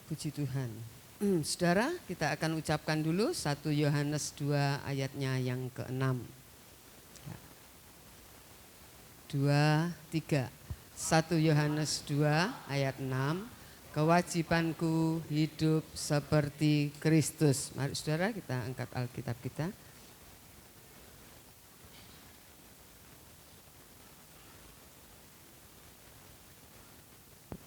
Puji Tuhan. Saudara, kita akan ucapkan dulu 1 Yohanes 2 ayatnya yang ke-6. 2, 3. 1 Yohanes 2 ayat 6. Kewajibanku hidup seperti Kristus. Mari saudara, kita angkat Alkitab kita.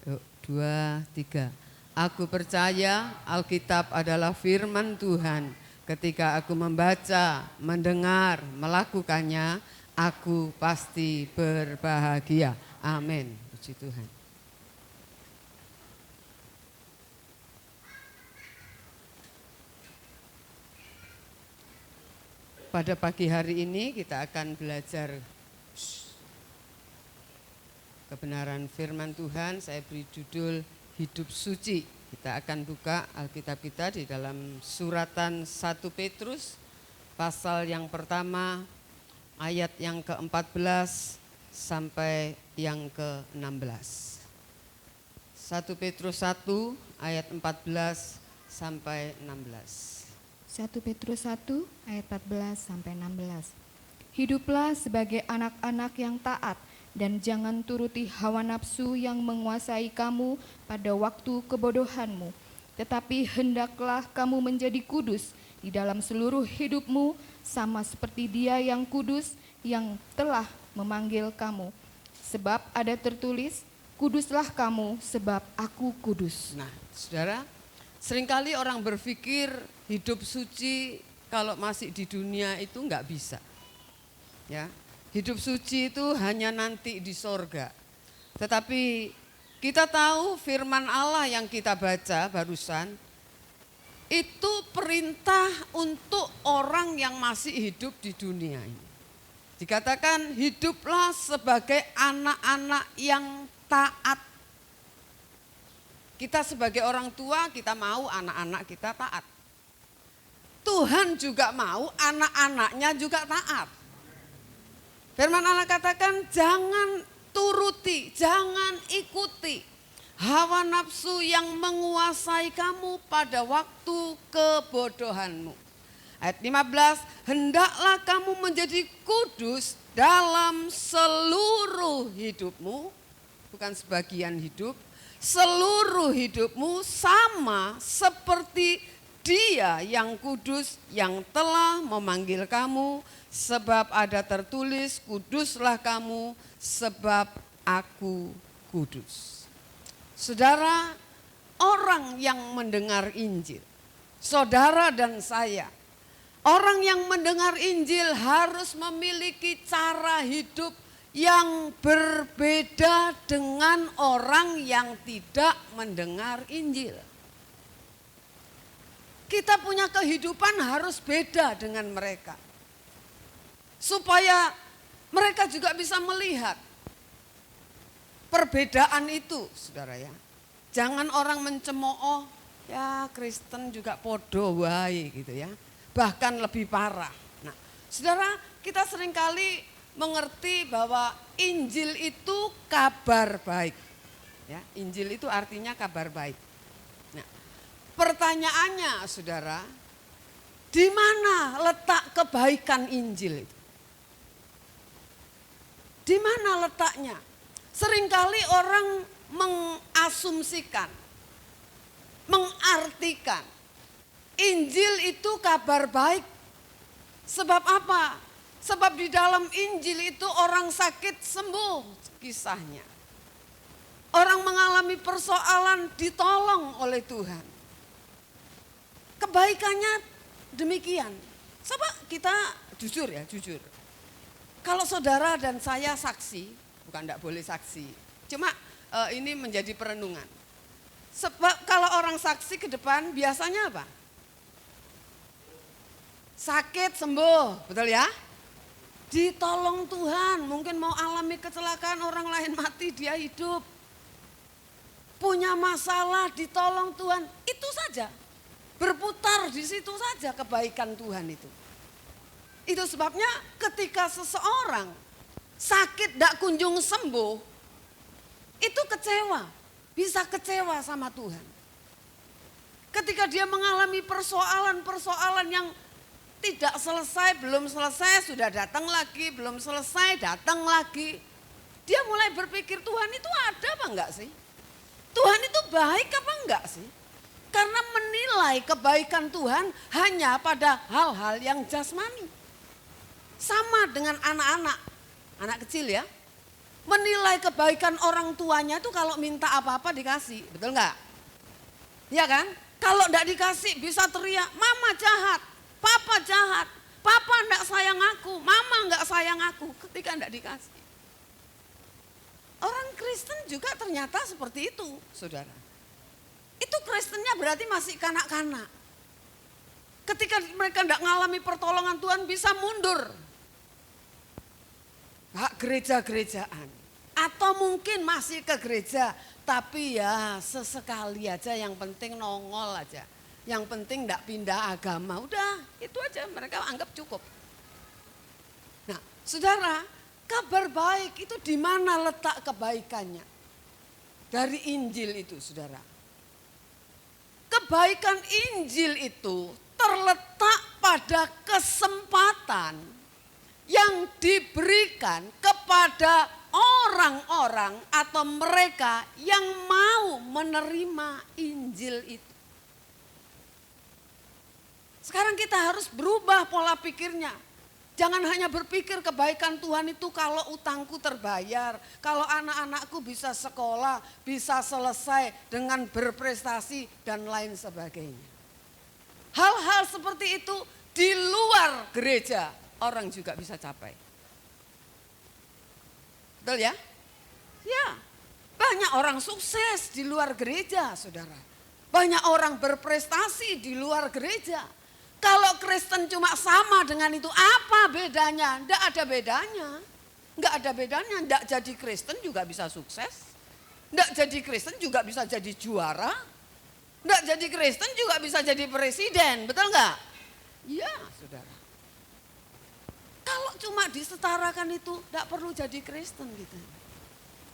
Yuk, 2, 3. Aku percaya Alkitab adalah firman Tuhan. Ketika aku membaca, mendengar, melakukannya, aku pasti berbahagia. Amin. Puji Tuhan. Pada pagi hari ini kita akan belajar kebenaran firman Tuhan. Saya beri judul Hidup Suci. Kita akan buka Alkitab kita di dalam suratan 1 Petrus pasal yang pertama ayat yang ke-14 sampai yang ke-16. 1 Petrus 1 ayat 14 sampai 16. 1 Petrus 1 ayat 14 sampai 16. Hiduplah sebagai anak-anak yang taat dan jangan turuti hawa nafsu yang menguasai kamu pada waktu kebodohanmu. Tetapi hendaklah kamu menjadi kudus di dalam seluruh hidupmu, sama seperti Dia yang kudus yang telah memanggil kamu. Sebab ada tertulis, kuduslah kamu sebab aku kudus. Nah, saudara, seringkali orang berpikir hidup suci kalau masih di dunia itu enggak bisa. Ya. Hidup suci itu hanya nanti di sorga. Tetapi kita tahu firman Allah yang kita baca barusan, itu perintah untuk orang yang masih hidup di dunia ini. Dikatakan hiduplah sebagai anak-anak yang taat. Kita sebagai orang tua, kita mau anak-anak kita taat. Tuhan juga mau anak-anaknya juga taat. Firman Allah katakan jangan turuti, jangan ikuti hawa nafsu yang menguasai kamu pada waktu kebodohanmu. Ayat 15, hendaklah kamu menjadi kudus dalam seluruh hidupmu, bukan sebagian hidup, seluruh hidupmu sama seperti Dia yang kudus yang telah memanggil kamu. Sebab ada tertulis, kuduslah kamu sebab aku kudus. Saudara, orang yang mendengar Injil, saudara dan saya, orang yang mendengar Injil harus memiliki cara hidup yang berbeda dengan orang yang tidak mendengar Injil. Kita punya kehidupan harus beda dengan mereka. Supaya mereka juga bisa melihat perbedaan itu, saudara ya. Jangan orang mencemooh, ya Kristen juga podo wae gitu ya. Bahkan lebih parah. Nah, saudara, kita seringkali mengerti bahwa Injil itu kabar baik. Ya, Injil itu artinya kabar baik. Nah, pertanyaannya, saudara, di mana letak kebaikan Injil itu? Di mana letaknya? Seringkali orang mengasumsikan, mengartikan Injil itu kabar baik. Sebab apa? Sebab di dalam Injil itu orang sakit sembuh kisahnya. Orang mengalami persoalan ditolong oleh Tuhan. Kebaikannya demikian. Coba kita jujur ya, jujur. Kalau saudara dan saya saksi, bukan tidak boleh saksi, cuma ini menjadi perenungan. Sebab kalau orang saksi ke depan biasanya apa? Sakit sembuh, betul ya? Ditolong Tuhan, mungkin mau alami kecelakaan orang lain mati dia hidup. Punya masalah ditolong Tuhan, itu saja. Berputar di situ saja kebaikan Tuhan itu. Itu sebabnya ketika seseorang sakit tidak kunjung sembuh, itu kecewa, bisa kecewa sama Tuhan. Ketika dia mengalami persoalan-persoalan yang tidak selesai, belum selesai, sudah datang lagi, belum selesai, datang lagi. Dia mulai berpikir, Tuhan itu ada apa enggak sih? Tuhan itu baik apa enggak sih? Karena menilai kebaikan Tuhan hanya pada hal-hal yang jasmani. Sama dengan anak-anak, anak kecil ya. Menilai kebaikan orang tuanya itu kalau minta apa-apa dikasih, betul enggak? Iya kan? Kalau enggak dikasih bisa teriak, mama jahat, papa jahat, papa enggak sayang aku, mama enggak sayang aku ketika enggak dikasih. Orang Kristen juga ternyata seperti itu, saudara. Itu Kristennya berarti masih kanak-kanak. Ketika mereka tidak mengalami pertolongan Tuhan bisa mundur. Hak gereja-gerejaan. Atau mungkin masih ke gereja. Tapi ya sesekali aja yang penting nongol aja. Yang penting tidak pindah agama. Udah itu aja mereka anggap cukup. Nah saudara, kabar baik itu di mana letak kebaikannya? Dari Injil itu saudara. Kebaikan Injil itu terletak pada kesempatan yang diberikan kepada orang-orang atau mereka yang mau menerima Injil itu. Sekarang kita harus berubah pola pikirnya. Jangan hanya berpikir kebaikan Tuhan itu kalau utangku terbayar, kalau anak-anakku bisa sekolah, bisa selesai dengan berprestasi dan lain sebagainya. Hal-hal seperti itu di luar gereja orang juga bisa capai. Betul ya? Ya, banyak orang sukses di luar gereja, saudara. Banyak orang berprestasi di luar gereja. Kalau Kristen cuma sama dengan itu, apa bedanya? Tidak ada bedanya. Enggak ada bedanya, enggak jadi Kristen juga bisa sukses. Enggak jadi Kristen juga bisa jadi juara. Enggak jadi Kristen juga bisa jadi presiden, betul enggak? Iya, saudara. Kalau cuma disetarakan itu, enggak perlu jadi Kristen gitu.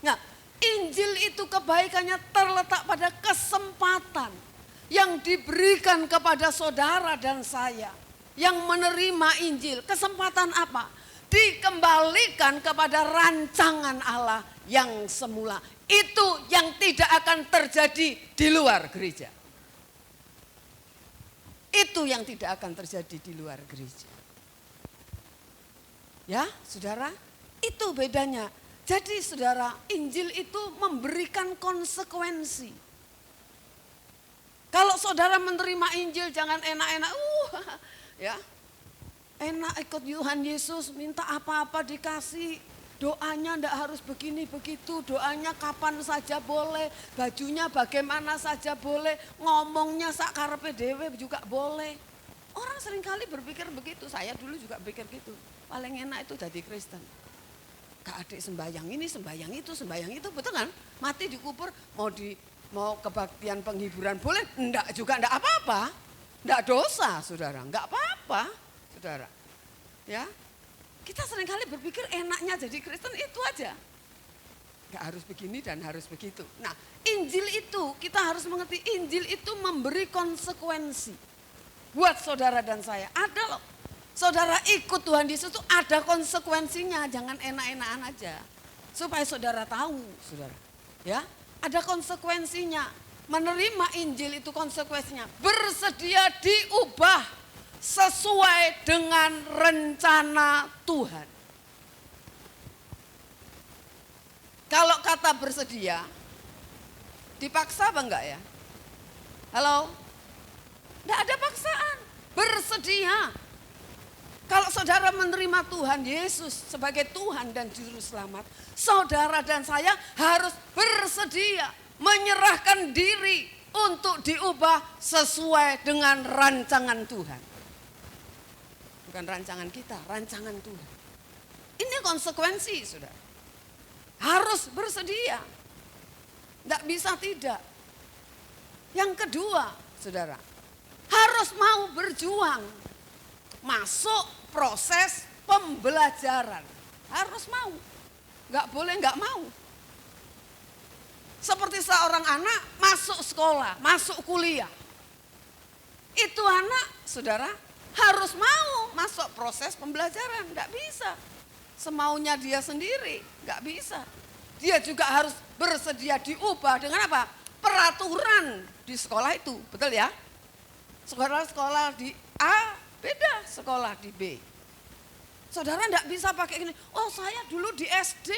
Nah, Injil itu kebaikannya terletak pada kesempatan yang diberikan kepada saudara dan saya yang menerima Injil. Kesempatan apa? Dikembalikan kepada rancangan Allah yang semula. Itu yang tidak akan terjadi di luar gereja. Itu yang tidak akan terjadi di luar gereja. Ya, saudara, itu bedanya. Jadi saudara, Injil itu memberikan konsekuensi. Kalau saudara menerima Injil jangan enak-enak, ya, enak ikut Tuhan Yesus, minta apa-apa dikasih, doanya ndak harus begini begitu, doanya kapan saja boleh, bajunya bagaimana saja boleh, ngomongnya sak karepe dhewe juga boleh. Orang seringkali berpikir begitu, saya dulu juga pikir gitu, paling enak itu jadi Kristen. Kak adik sembahyang ini, sembahyang itu, betul kan? Mati dikubur, mau kebaktian penghiburan boleh? Enggak juga, enggak apa-apa. Enggak dosa, saudara. Enggak apa-apa, saudara. Ya, kita seringkali berpikir enaknya jadi Kristen itu aja. Enggak harus begini dan harus begitu. Nah, Injil itu, kita harus mengerti Injil itu memberi konsekuensi. Buat saudara dan saya, ada loh. Saudara ikut Tuhan Yesus itu ada konsekuensinya, jangan enak-enakan aja. Supaya saudara tahu, saudara. Ya, ada konsekuensinya. Menerima Injil itu konsekuensinya. Bersedia diubah sesuai dengan rencana Tuhan. Kalau kata bersedia, dipaksa apa enggak ya? Halo? Enggak ada paksaan. Bersedia. Kalau saudara menerima Tuhan Yesus sebagai Tuhan dan Juru Selamat, saudara dan saya harus bersedia menyerahkan diri untuk diubah sesuai dengan rancangan Tuhan. Bukan rancangan kita, rancangan Tuhan. Ini konsekuensi, saudara. Harus bersedia. Tidak bisa tidak. Yang kedua, saudara, harus mau berjuang. Masuk proses pembelajaran. Harus mau. Enggak boleh enggak mau. Seperti seorang anak masuk sekolah, masuk kuliah. itu anak saudara harus mau masuk proses pembelajaran, nggak bisa. Semaunya dia sendiri, nggak bisa. Dia juga harus bersedia diubah dengan apa? Peraturan di sekolah itu, betul ya? Sekolah di A beda sekolah di B. Saudara enggak bisa pakai gini, oh saya dulu di SD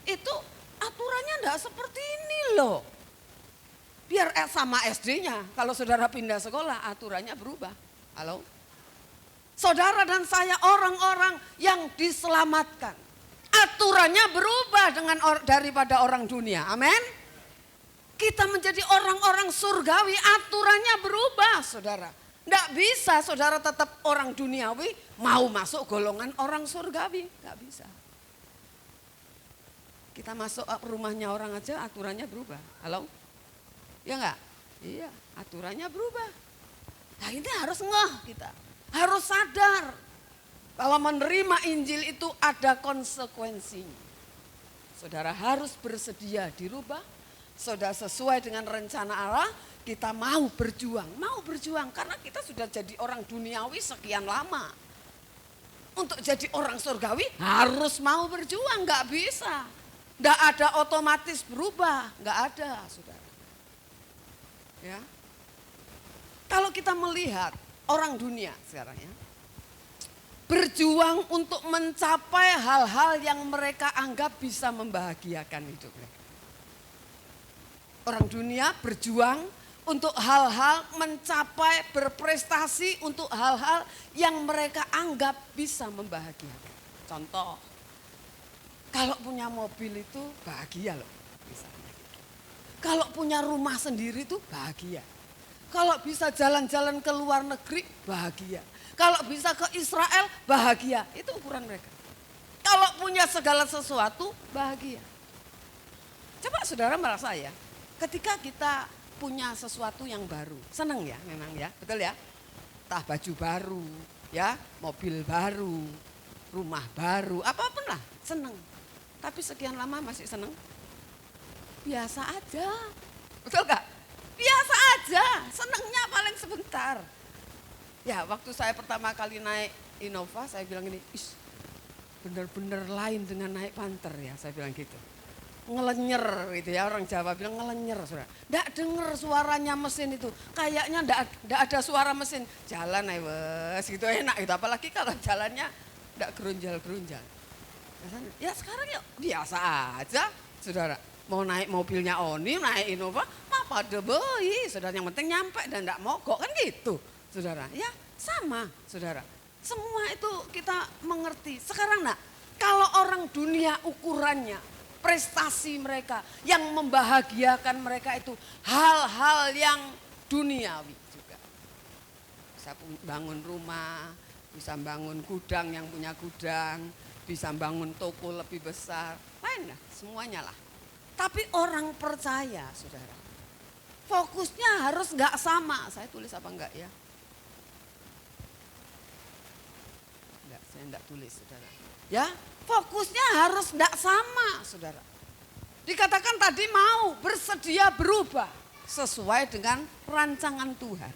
itu aturannya enggak seperti ini loh. Biar sama SD-nya, kalau saudara pindah sekolah aturannya berubah. Halo? Saudara dan saya orang-orang yang diselamatkan. Aturannya berubah daripada orang dunia, amin? Kita menjadi orang-orang surgawi, aturannya berubah saudara. Nggak bisa saudara tetap orang duniawi mau masuk golongan orang surgawi. Nggak bisa. Kita masuk rumahnya orang aja aturannya berubah. Halo? Ya nggak? Iya, aturannya berubah. Nah ini harus ngeh kita. Harus sadar. Kalau menerima Injil itu ada konsekuensinya. Saudara harus bersedia dirubah. Saudara sesuai dengan rencana Allah, kita mau berjuang karena kita sudah jadi orang duniawi sekian lama. Untuk jadi orang surgawi harus mau berjuang, nggak bisa. Nggak ada otomatis berubah, nggak ada saudara. Ya. Kalau kita melihat orang dunia sekarang ya, berjuang untuk mencapai hal-hal yang mereka anggap bisa membahagiakan hidup mereka. Orang dunia berjuang untuk hal-hal mencapai berprestasi untuk hal-hal yang mereka anggap bisa membahagiakan. Contoh, kalau punya mobil itu bahagia loh. Misalnya. Kalau punya rumah sendiri itu bahagia. Kalau bisa jalan-jalan ke luar negeri bahagia. Kalau bisa ke Israel bahagia. Itu ukuran mereka. Kalau punya segala sesuatu bahagia. Coba saudara merasa ya. Ketika kita punya sesuatu yang baru, senang ya memang ya, betul ya? Entah baju baru, ya, mobil baru, rumah baru, apapun lah, senang. Tapi sekian lama masih senang? Biasa aja, betul gak? Biasa aja, senangnya paling sebentar. Ya waktu saya pertama kali naik Innova, saya bilang ini, bener-bener lain dengan naik Panther ya, saya bilang gitu. Ngelenyer gitu ya, orang Jawa bilang ngelenyer saudara. Nggak denger suaranya mesin itu, kayaknya nggak ada suara mesin. Jalan wes gitu enak gitu, apalagi kalau jalannya nggak gerunjal-gerunjal. Ya sekarang ya biasa aja saudara. Mau naik mobilnya Oni, naik Innova, apa deboi saudara, yang penting nyampe dan nggak mogok kan gitu saudara. Ya sama saudara, semua itu kita mengerti. Sekarang kalau orang dunia ukurannya prestasi mereka yang membahagiakan mereka itu hal-hal yang duniawi juga. Bisa bangun rumah, bisa bangun gudang yang punya gudang, bisa bangun toko lebih besar, lain lah semuanya lah. Tapi orang percaya saudara, fokusnya harus nggak sama. Saya tulis apa enggak ya? Enggak, saya enggak tulis saudara. Ya, fokusnya harus tidak sama saudara. Dikatakan tadi mau bersedia berubah sesuai dengan rancangan Tuhan.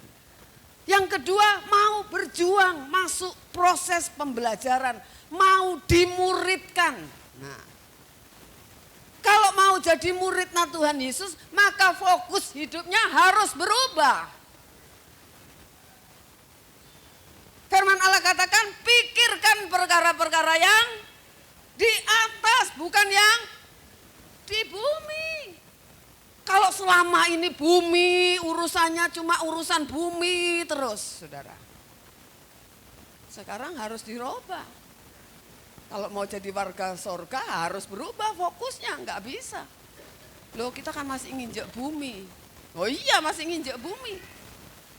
Yang kedua mau berjuang masuk proses pembelajaran, mau dimuridkan. Nah, kalau mau jadi muridnya Tuhan Yesus maka fokus hidupnya harus berubah. Firman Allah katakan pikirkan perkara-perkara yang di atas bukan yang di bumi. Kalau selama ini bumi urusannya cuma urusan bumi terus saudara. Sekarang harus dirubah. Kalau mau jadi warga surga harus berubah fokusnya, nggak bisa. Loh kita kan masih nginjek bumi. Oh iya masih nginjek bumi.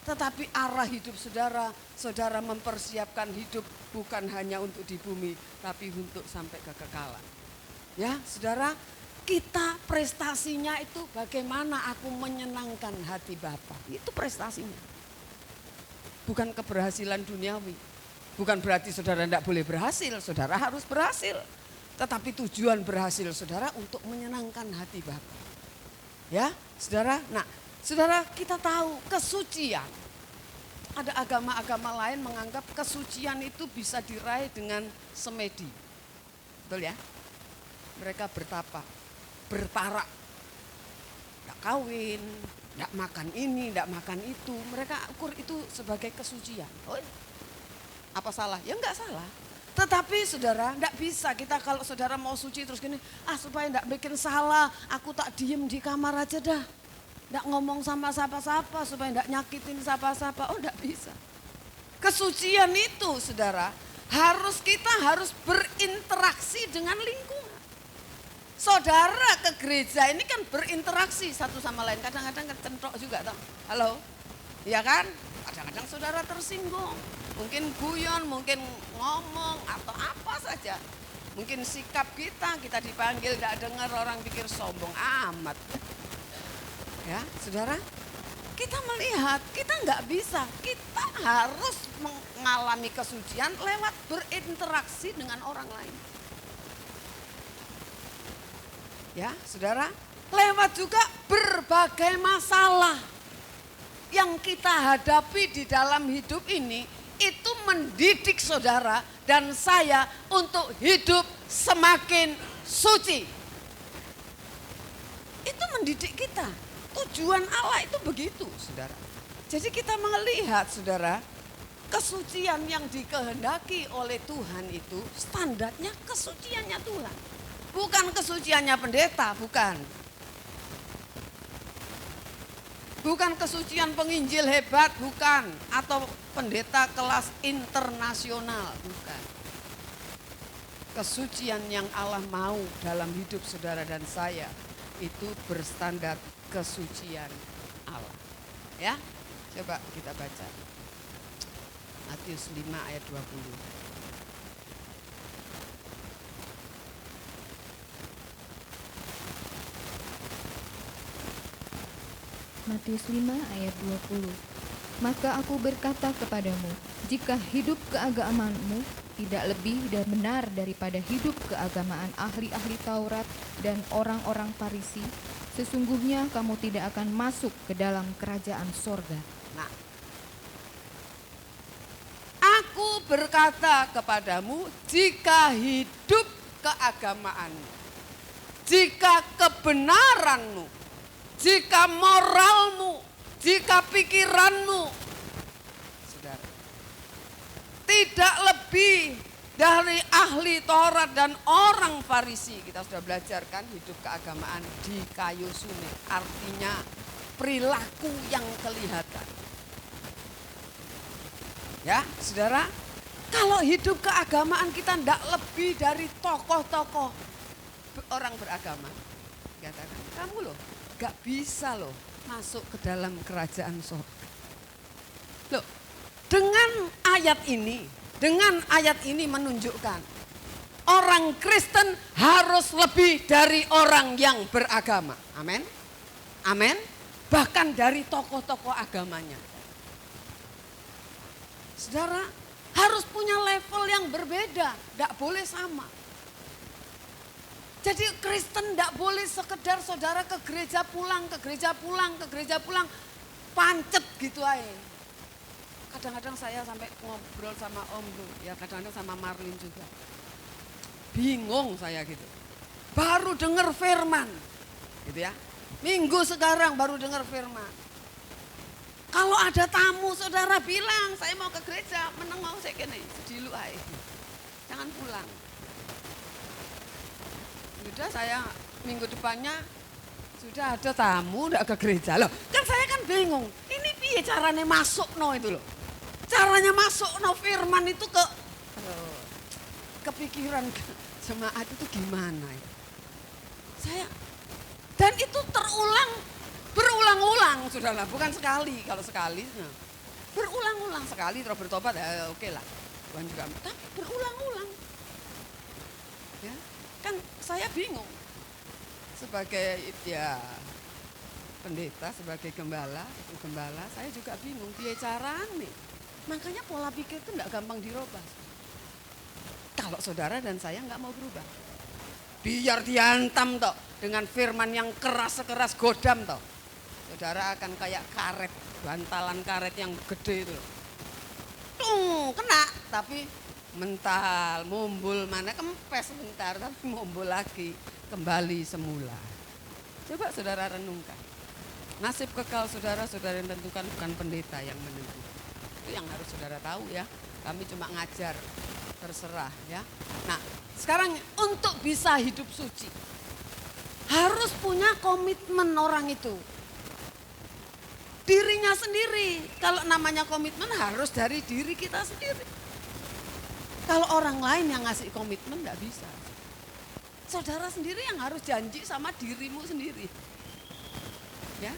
Tetapi arah hidup saudara, saudara mempersiapkan hidup bukan hanya untuk di bumi, tapi untuk sampai kekekalan. Ya saudara, kita prestasinya itu bagaimana aku menyenangkan hati Bapa. Itu prestasinya. Bukan keberhasilan duniawi. Bukan berarti saudara tidak boleh berhasil, saudara harus berhasil. Tetapi tujuan berhasil saudara untuk menyenangkan hati Bapa. Ya saudara, nah saudara kita tahu kesucian Ada agama-agama lain menganggap kesucian itu bisa diraih dengan semedi. Betul ya? Mereka bertapa, bertarak, tidak kawin, tidak makan ini, tidak makan itu. Mereka ukur itu sebagai kesucian. Oh, apa salah? Ya enggak salah. Tetapi saudara, enggak bisa kita kalau saudara mau suci terus gini, supaya enggak bikin salah, aku tak diem di kamar aja dah. Enggak ngomong sama siapa-siapa supaya enggak nyakitin siapa-siapa. Oh, enggak bisa. Kesucian itu saudara, kita harus berinteraksi dengan lingkungan. Saudara ke gereja ini kan berinteraksi satu sama lain. Kadang-kadang kecentok juga toh. Halo? Iya kan? Kadang-kadang saudara tersinggung. Mungkin guyon, mungkin ngomong atau apa saja. Mungkin sikap kita dipanggil tidak dengar, orang pikir sombong amat. Ya saudara, kita melihat kita nggak bisa. Kita harus mengalami kesucian lewat berinteraksi dengan orang lain. Ya saudara, lewat juga berbagai masalah yang kita hadapi di dalam hidup ini, itu mendidik saudara dan saya untuk hidup semakin suci. Itu mendidik kita. Tujuan Allah itu begitu, saudara. Jadi kita melihat, saudara, kesucian yang dikehendaki oleh Tuhan itu standarnya kesuciannya Tuhan. Bukan kesuciannya pendeta, bukan. Bukan kesucian penginjil hebat, bukan. Atau pendeta kelas internasional, bukan. Kesucian yang Allah mau dalam hidup saudara dan saya itu berstandar kesucian Allah. Ya, coba kita baca. Matius 5 ayat 20. Matius 5 ayat 20. Maka aku berkata kepadamu, jika hidup keagamaanmu tidak lebih dan benar daripada hidup keagamaan ahli-ahli Taurat dan orang-orang Farisi, sesungguhnya kamu tidak akan masuk ke dalam kerajaan sorga. Nah, aku berkata kepadamu, jika hidup keagamaanmu, jika kebenaranmu, jika moralmu, jika pikiranmu, saudara, tidak lebih dari ahli Taurat dan orang Farisi. Kita sudah belajar kan hidup keagamaan di kayu sunnah, artinya perilaku yang kelihatan. Ya saudara, kalau hidup keagamaan kita tidak lebih dari tokoh-tokoh orang beragama, katakan kamu loh gak bisa loh masuk ke dalam kerajaan surga. Loh, dengan ayat ini menunjukkan orang Kristen harus lebih dari orang yang beragama. Amin. Amin. Bahkan dari tokoh-tokoh agamanya. Saudara, harus punya level yang berbeda, tidak boleh sama. Jadi Kristen tidak boleh sekedar saudara ke gereja pulang, pancet gitu aja. Kadang-kadang saya sampai ngobrol sama Om Bro, ya kadang-kadang sama Marlin juga. Bingung saya gitu. Baru dengar firman, gitu ya. Minggu sekarang baru dengar firman. Kalau ada tamu saudara bilang, saya mau ke gereja, meneng mau saya kene, sedilu aja. Jangan pulang. Sudah saya minggu depannya sudah ada tamu udah ke gereja loh. Kan saya kan bingung. Ini piye caranya masuk no itu loh. Caranya masuk no firman itu kepikiran jemaat itu gimana ya. Dan itu berulang-ulang saudara, bukan sekali. Kalau sekali berulang-ulang sekali terus bertobat ya oke lah. Tuhan juga tapi berulang-ulang. Ya. Kan saya bingung sebagai ya pendeta, sebagai gembala, saya juga bingung piye carane. Makanya pola pikir itu enggak gampang dirubah. Kalau saudara dan saya enggak mau berubah. Biar dihantam toh dengan firman yang keras-keras godam toh. Saudara akan kayak karet, bantalan karet yang gede itu. tung, kena. Tapi mental, mumbul, mana kempes sebentar, tapi mumbul lagi. Kembali semula. Coba saudara renungkan. Nasib kekal saudara yang tentukan, bukan pendeta yang menentukan. Itu yang harus saudara tahu ya. Kami cuma ngajar, terserah ya. Nah, sekarang untuk bisa hidup suci, harus punya komitmen orang itu. Dirinya sendiri. Kalau namanya komitmen harus dari diri kita sendiri. Kalau orang lain yang ngasih komitmen enggak bisa. Saudara sendiri yang harus janji sama dirimu sendiri. Ya.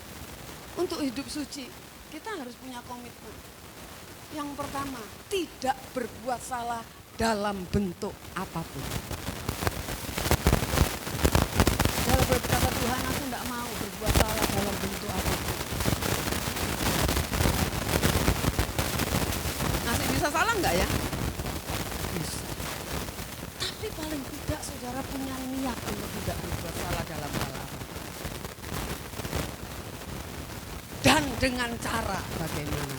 Untuk hidup suci, kita harus punya komitmen. Yang pertama, tidak berbuat salah dalam bentuk apapun. Dalam berkata Tuhan, aku tidak mau berbuat salah dalam bentuk apapun. Masih bisa salah enggak ya? Bisa. Tapi paling tidak saudara punya niat untuk tidak berbuat salah dalam hal apa. Dan dengan cara bagaimana?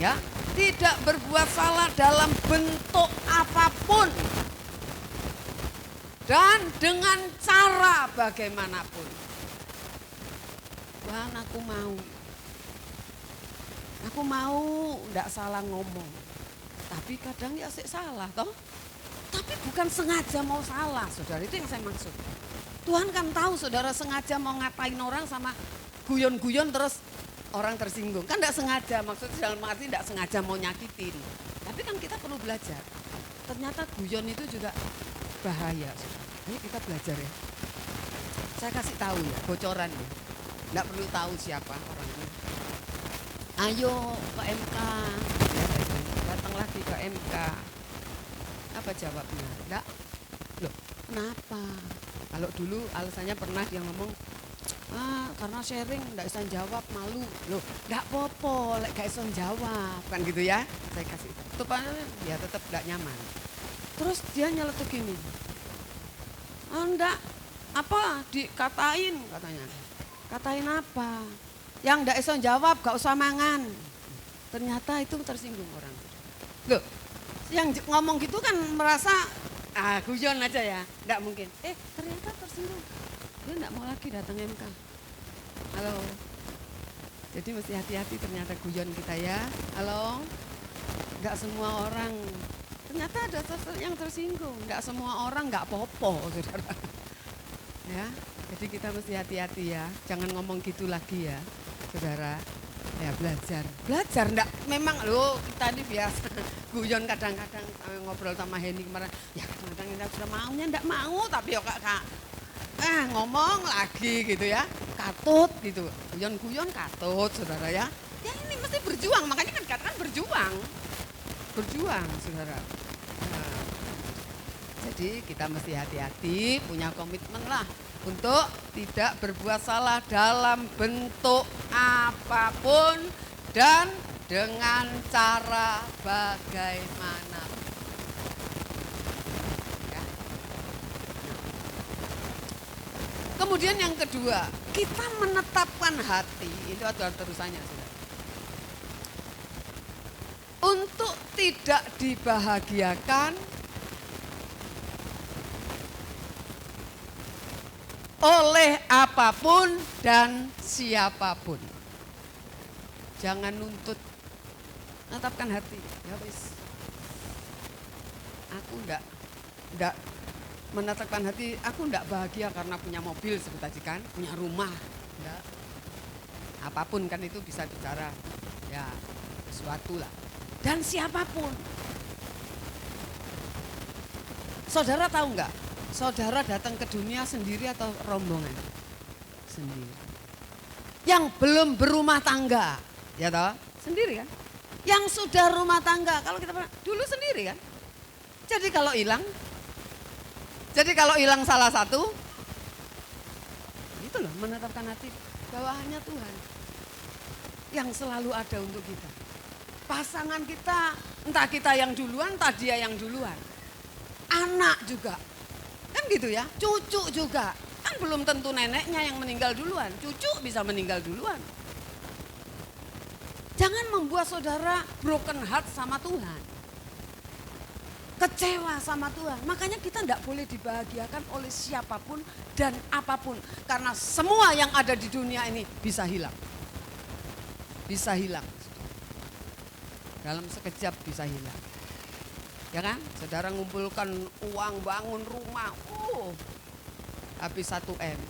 Ya, tidak berbuat salah dalam bentuk apapun. Dan dengan cara bagaimanapun. Tuhan, aku mau enggak salah ngomong. Tapi kadang ya sih salah toh. Tapi bukan sengaja mau salah, saudara, itu yang saya maksud. Tuhan kan tahu saudara sengaja mau ngatain orang sama guyon-guyon terus orang tersinggung. Kan enggak sengaja, maksudnya dalam arti enggak sengaja mau nyakitin. Tapi kan kita perlu belajar. Ternyata guyon itu juga bahaya. Ini kita belajar ya. Saya kasih tahu ya, bocoran ya. Enggak perlu tahu siapa orangnya. Ayo ke MK, ya, datang lagi ke MK. Apa jawabnya? Enggak. Loh, kenapa? Kalau dulu alasannya pernah dia ngomong, karena sharing enggak bisa jawab, malu. Loh, enggak apa-apa, lek gak bisa jawab. Kan gitu ya. Saya kasih itu ya tetap enggak nyaman. Terus dia nyeletuk gini. Enggak, apa dikatain katanya. Katain apa? Yang enggak bisa jawab gak usah mangan. Ternyata itu tersinggung orang. Loh, yang ngomong gitu kan merasa guyon aja ya, enggak mungkin. Ternyata tersinggung. Dia enggak mau lagi datang MK. Halo. Jadi mesti hati-hati ternyata guyon kita ya. Halo. Enggak semua orang. Ternyata ada yang tersinggung. Enggak semua orang enggak popo, saudara. Ya, jadi kita mesti hati-hati ya. Jangan ngomong gitu lagi ya, saudara. Ya belajar enggak, memang kita ini biasa guyon kadang-kadang ngobrol sama Henny kemarin. Ya kadang-kadang kita sudah maunya enggak mau, tapi ya kak ngomong lagi gitu ya, katut gitu, guyon-guyon katut saudara ya. Ya ini mesti berjuang, makanya kan dikatakan berjuang saudara. Nah, jadi kita mesti hati-hati, punya komitmen lah untuk tidak berbuat salah dalam bentuk apapun dan dengan cara bagaimana. Ya. Kemudian yang kedua, kita menetapkan hati, itu adalah terusannya. Untuk tidak dibahagiakan oleh apapun dan siapapun. Jangan nuntut, tetapkan hati. Ya wis. Aku enggak menetapkan hati, aku enggak bahagia karena punya mobil sebut tadi kan, punya rumah. Enggak. Apapun kan itu bisa bicara ya sesuatu lah. Dan siapapun. Saudara tahu enggak? Saudara datang ke dunia sendiri atau rombongan? Sendiri. Yang belum berumah tangga, ya toh? Sendiri kan? Yang sudah rumah tangga, kalau kita pernah, dulu sendiri kan? Jadi kalau hilang salah satu, itu loh menetapkan hati bahwa hanya Tuhan yang selalu ada untuk kita. Pasangan kita, entah kita yang duluan, entah dia yang duluan. Anak juga. Kan gitu ya, cucu juga. Kan belum tentu neneknya yang meninggal duluan, cucu bisa meninggal duluan. Jangan membuat saudara broken heart sama Tuhan. Kecewa sama Tuhan. Makanya kita tidak boleh dibahagiakan oleh siapapun dan apapun. Karena semua yang ada di dunia ini bisa hilang. Bisa hilang. Dalam sekejap bisa hilang. Ya kan? Saudara ngumpulkan uang, bangun rumah. Habis 1 M.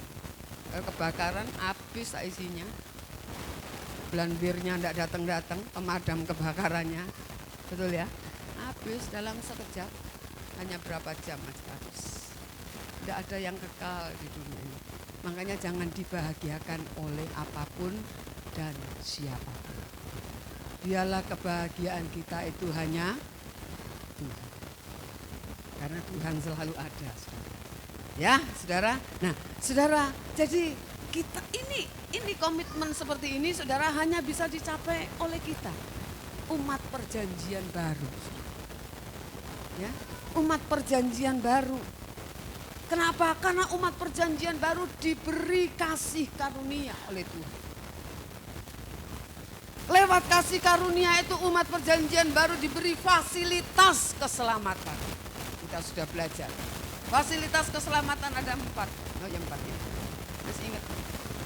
Kebakaran habis isinya. Belanbirnya tidak datang-datang, pemadam kebakarannya. Betul ya? Habis dalam sekejap, hanya berapa jam habis. Tidak ada yang kekal di dunia ini. Makanya jangan dibahagiakan oleh apapun dan siapapun. Biarlah kebahagiaan kita itu hanya Tuhan. Karena Tuhan selalu ada. Ya, saudara. Nah, saudara, jadi kita ini komitmen seperti ini, saudara, hanya bisa dicapai oleh kita. Umat perjanjian baru. Ya, umat perjanjian baru. Kenapa? Karena umat perjanjian baru diberi kasih karunia oleh Tuhan. Lewat kasih karunia itu umat perjanjian baru diberi fasilitas keselamatan. Kita sudah belajar. Fasilitas keselamatan ada 4. Oh yang 4 ya. Masih ingat?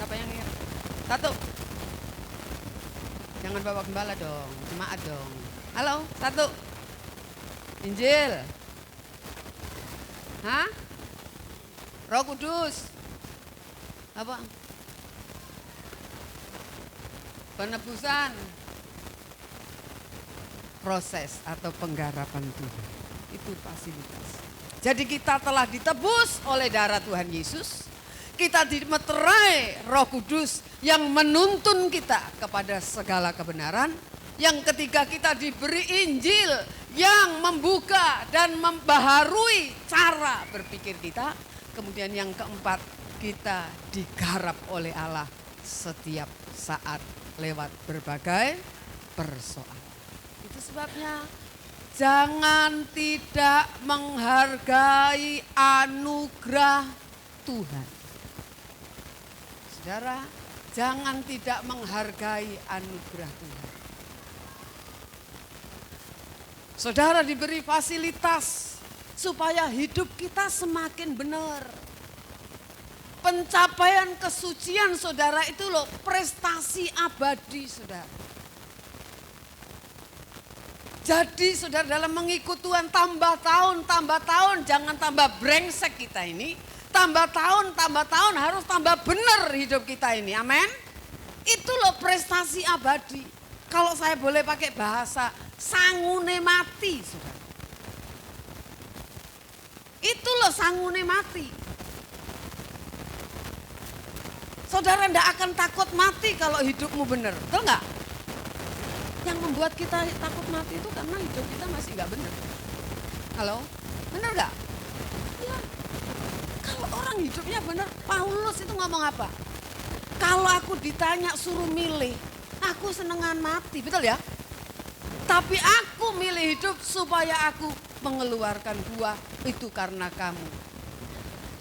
Apa yang ingat? 1. Jangan bawa gembala dong, jemaat dong. Halo, 1. Injil. Hah? Roh Kudus. Apa? Penebusan. Proses atau penggarapan Tuhan. Itu fasilitas. Jadi kita telah ditebus oleh darah Tuhan Yesus. Kita dimeterai Roh Kudus yang menuntun kita kepada segala kebenaran. Yang ketiga, kita diberi Injil yang membuka dan membaharui cara berpikir kita. Kemudian yang keempat, kita digarap oleh Allah setiap saat lewat berbagai persoalan. Itu sebabnya jangan tidak menghargai anugerah Tuhan. Saudara, jangan tidak menghargai anugerah Tuhan. Saudara diberi fasilitas supaya hidup kita semakin benar. Pencapaian kesucian saudara itu loh prestasi abadi saudara. Jadi saudara dalam mengikut Tuhan tambah tahun, jangan tambah brengsek kita ini. Tambah tahun harus tambah benar hidup kita ini, amin. Itu loh prestasi abadi. Kalau saya boleh pakai bahasa, sangune mati saudara. Itu loh sangune mati. Saudara tidak akan takut mati kalau hidupmu benar, betul nggak? Yang membuat kita takut mati itu karena hidup kita masih nggak benar. Halo, benar nggak? Ya. Kalau orang hidupnya benar, Paulus itu ngomong apa? Kalau aku ditanya suruh milih, aku senengan mati, betul ya? Tapi aku milih hidup supaya aku mengeluarkan buah itu karena kamu.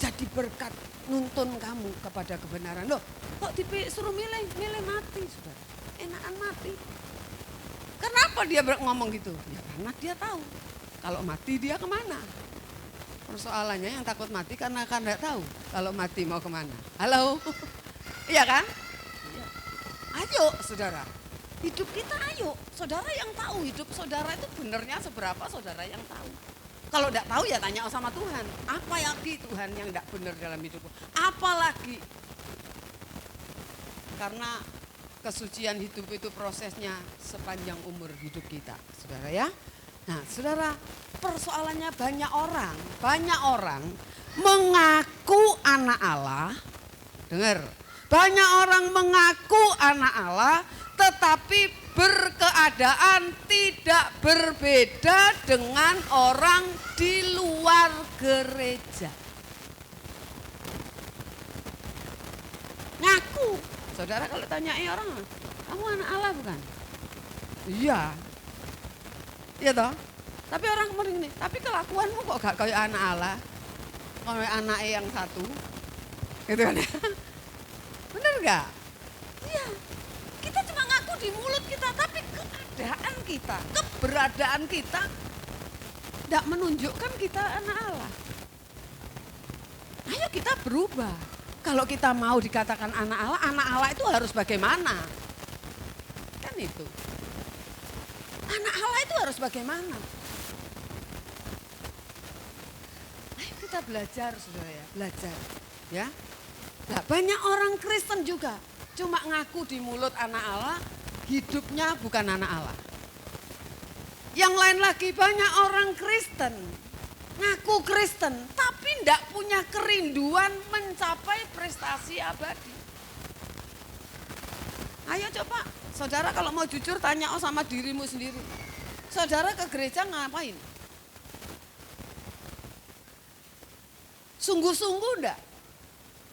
Jadi berkat nuntun kamu kepada kebenaran. Loh, kok disuruh milih mati, saudara. Enakan mati. Kenapa dia ngomong gitu? Ya karena dia tahu kalau mati dia kemana. Persoalannya yang takut mati karena kan tidak tahu kalau mati mau kemana. Halo, iya kan? Ya. Ayo saudara, hidup kita ayo. Saudara yang tahu hidup saudara itu benernya seberapa, saudara yang tahu. Kalau tidak tahu ya tanya sama Tuhan. Apa lagi Tuhan yang tidak benar dalam hidupku? Apalagi? Karena kesucian hidup itu prosesnya sepanjang umur hidup kita, saudara ya. Nah, saudara, persoalannya banyak orang mengaku anak Allah. Dengar, banyak orang mengaku anak Allah, tetapi berkeadaan tidak berbeda dengan orang di luar gereja. Ngaku, saudara kalau tanyai orang, kamu anak Allah bukan? Iya. Iya toh? Tapi orang kemarin nih, tapi kelakuanmu kok gak kayak anak Allah? Kayak anaknya yang satu. Gitu kan ya? Bener gak? Iya. Kita cuma ngaku di mulut kita, tapi keberadaan kita tidak menunjukkan kita anak Allah. Ayo kita berubah. Kalau kita mau dikatakan anak Allah itu harus bagaimana? Kan itu. Anak Allah itu harus bagaimana? Ayo kita belajar, saudara ya, belajar. Ya, nah, banyak orang Kristen juga cuma ngaku di mulut anak Allah, hidupnya bukan anak Allah. Yang lain lagi banyak orang Kristen, ngaku Kristen, tapi tidak punya kerinduan mencapai prestasi abadi. Ayo coba, saudara kalau mau jujur tanya sama dirimu sendiri. Saudara ke gereja ngapain? Sungguh-sungguh enggak?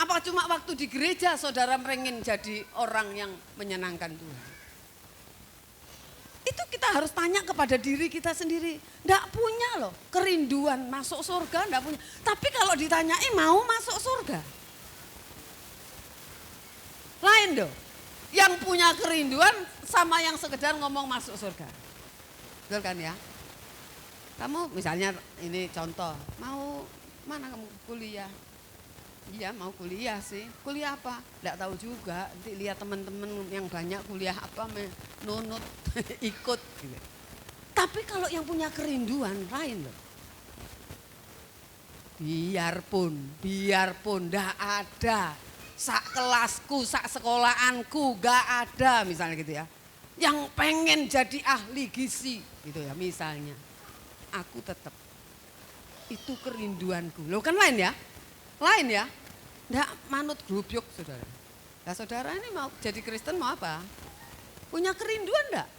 Apa cuma waktu di gereja saudara pengen jadi orang yang menyenangkan Tuhan? Itu kita harus tanya kepada diri kita sendiri. Enggak punya loh kerinduan masuk surga, enggak punya. Tapi kalau ditanyai mau masuk surga? Lain dong. Yang punya kerinduan sama yang sekedar ngomong masuk surga. Betul kan ya? Kamu misalnya ini contoh, mau mana kamu kuliah? Iya mau kuliah sih. Kuliah apa? Enggak tahu juga. Nanti lihat teman-teman yang banyak kuliah apa nunut ikut gitu. Tapi kalau yang punya kerinduan lain loh. Biarpun enggak ada sak kelasku, sak sekolahanku enggak ada misalnya gitu ya. Yang pengen jadi ahli gizi gitu ya misalnya. Aku tetap itu kerinduanku. Loh kan lain ya? Lain ya? Enggak manut grubyuk saudara. Nah saudara ini mau jadi Kristen mau apa? Punya kerinduan enggak?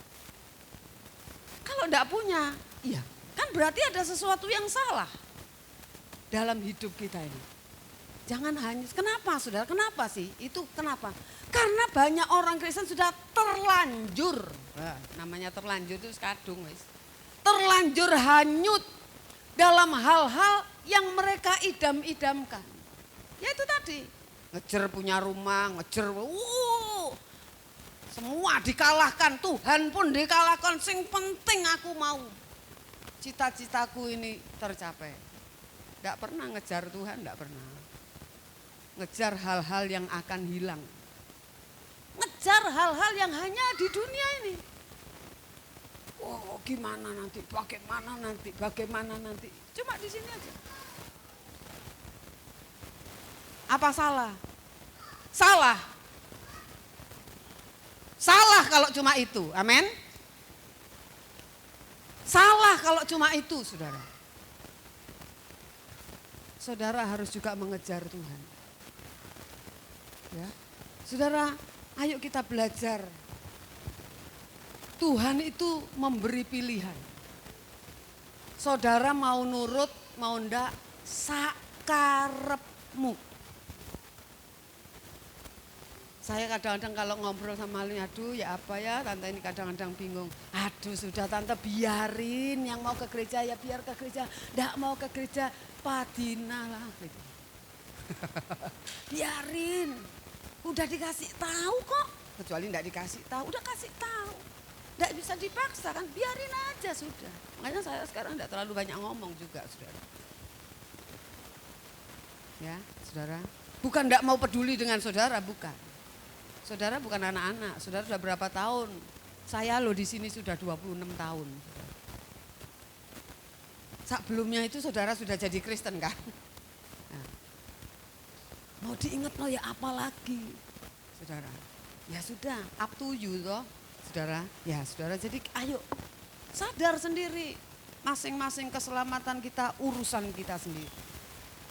Kalau enggak punya, iya kan berarti ada sesuatu yang salah dalam hidup kita ini. Jangan hanya, kenapa saudara? Kenapa sih? Itu kenapa? Karena banyak orang Kristen sudah terlanjur. Nah, namanya terlanjur itu kadung wis. Terlanjur hanyut dalam hal-hal yang mereka idam-idamkan. Ya itu tadi, ngejar punya rumah, ngejar, semua dikalahkan, Tuhan pun dikalahkan, sing penting aku mau cita-citaku ini tercapai. Enggak pernah ngejar Tuhan, enggak pernah. Ngejar hal-hal yang akan hilang. Ngejar hal-hal yang hanya di dunia ini. Oh gimana nanti, bagaimana nanti. Cuma di sini aja. Apa salah? Salah. Salah kalau cuma itu, amin. Salah kalau cuma itu, saudara. Saudara harus juga mengejar Tuhan. Ya. Saudara, ayo kita belajar. Tuhan itu memberi pilihan. Saudara mau nurut, mau ndak, sakarepmu. Saya kadang-kadang kalau ngobrol sama Lini, aduh ya apa ya, tante ini kadang-kadang bingung. Aduh sudah tante biarin, yang mau ke gereja ya biar ke gereja. Ndak mau ke gereja, Padina lah. Gitu. Biarin, udah dikasih tahu kok. Kecuali ndak dikasih tahu, udah kasih tahu. Ndak bisa dipaksa kan, biarin aja sudah. Makanya saya sekarang ndak terlalu banyak ngomong juga, saudara. Ya, saudara. Bukan ndak mau peduli dengan saudara, bukan. Saudara bukan anak-anak, saudara sudah berapa tahun? Saya loh di sini sudah 26 tahun. Sebelumnya itu saudara sudah jadi Kristen kan? Nah, mau diingat loh ya apa lagi? Saudara, ya sudah up to you toh. Saudara, ya saudara jadi ayo sadar sendiri. Masing-masing keselamatan kita urusan kita sendiri.